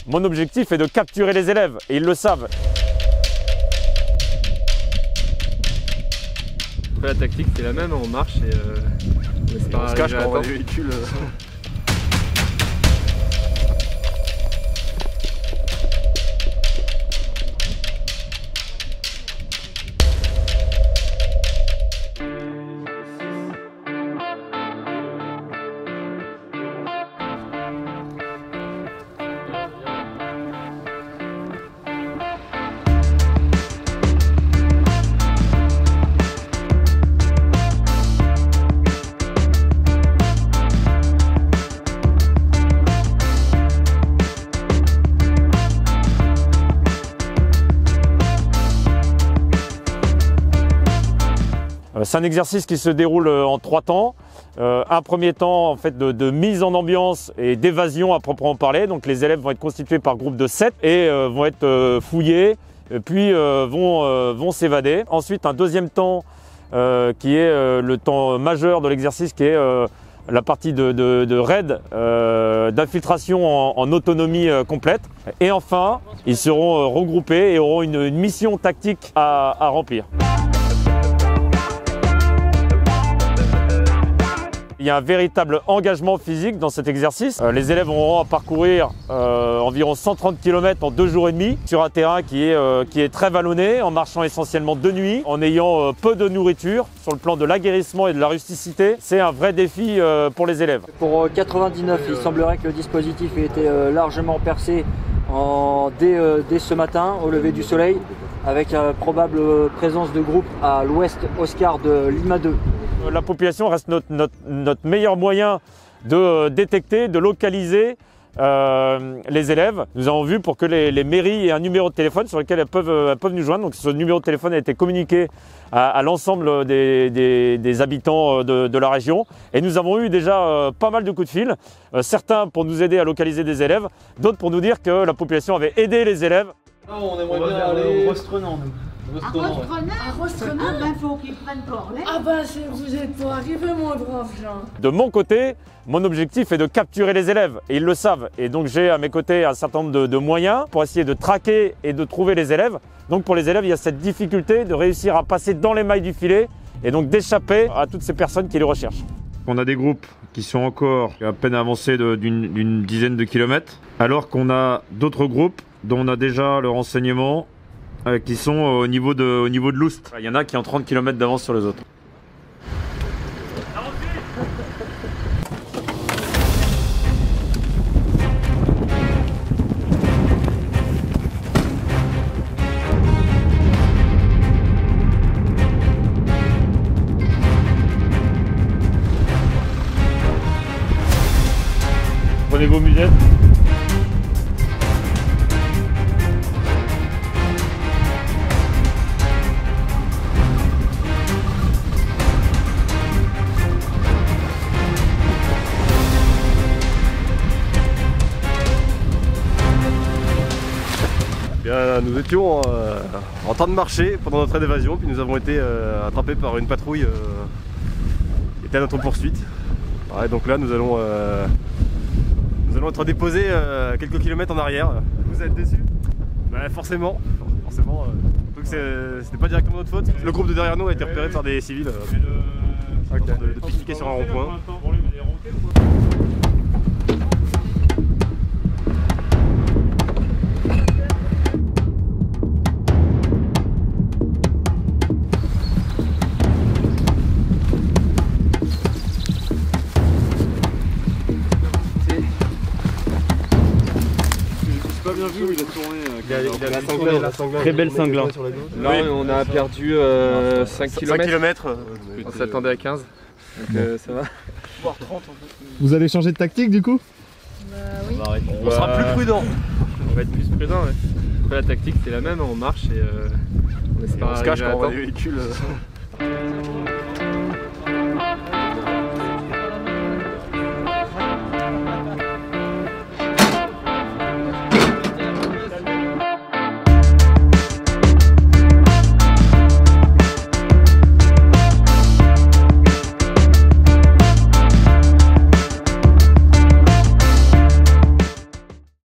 Mon objectif est de capturer les élèves et ils le savent. Après, la tactique c'est la même, on marche et on espère on se cache arriver à quand on voit temps. des véhicules. C'est un exercice qui se déroule en 3 temps. Un premier temps en fait, de mise en ambiance et d'évasion à proprement parler. Donc les élèves vont être constitués par groupe de 7 et vont être fouillés, puis vont s'évader. Ensuite un deuxième temps qui est le temps majeur de l'exercice, qui est la partie de raid, d'infiltration en autonomie complète. Et enfin, ils seront regroupés et auront une mission tactique à remplir. Il y a un véritable engagement physique dans cet exercice. Les élèves auront à parcourir environ 130 km en 2 jours et demi sur un terrain qui est très vallonné, en marchant essentiellement de nuit, en ayant peu de nourriture. Sur le plan de l'aguerrissement et de la rusticité, c'est un vrai défi pour les élèves. Pour 99, il semblerait que le dispositif ait été largement percé dès ce matin, au lever du soleil, avec la probable présence de groupes à l'ouest Oscar de Lima 2. La population reste notre meilleur moyen de détecter, de localiser les élèves. Nous avons vu pour que les mairies aient un numéro de téléphone sur lequel elles peuvent nous joindre. Donc ce numéro de téléphone a été communiqué à l'ensemble des habitants de la région. Et nous avons eu déjà pas mal de coups de fil, certains pour nous aider à localiser des élèves, d'autres pour nous dire que la population avait aidé les élèves. On aimerait bien aller au Rostrenant. À Rostrenant, ben faut qu'ils prennent Corlet. Ah bah vous êtes pas arrivés mon brave Jean. De mon côté, mon objectif est de capturer les élèves et ils le savent. Et donc j'ai à mes côtés un certain nombre de moyens pour essayer de traquer et de trouver les élèves. Donc pour les élèves, il y a cette difficulté de réussir à passer dans les mailles du filet et donc d'échapper à toutes ces personnes qui les recherchent. On a des groupes qui sont encore à peine avancés d'une dizaine de kilomètres, alors qu'on a d'autres groupes dont on a déjà le renseignement qui sont au niveau de Loust. Il y en a qui ont 30 km d'avance sur les autres. Prenez vos musettes. Nous étions en train de marcher pendant notre évasion, puis nous avons été attrapés par une patrouille qui était à notre poursuite. Ouais, donc là nous allons être déposés quelques kilomètres en arrière. Vous êtes déçus? Bah forcément, c'était pas directement notre faute. Le groupe de derrière nous a été repéré par des civils en train de pique-niquer sur un rond-point. Bien vu où il a tourné. Il a la sanglante. Très belle sanglante. Là on a perdu 5 km. On s'attendait à 15. Donc ça va. Voire 30 en fait. Vous allez changer de tactique du coup? Oui. On sera plus prudent. On va être plus prudent. Ouais. Après, la tactique c'est la même, on marche et on espère On se cache arriver à quand on voit temps. des véhicules.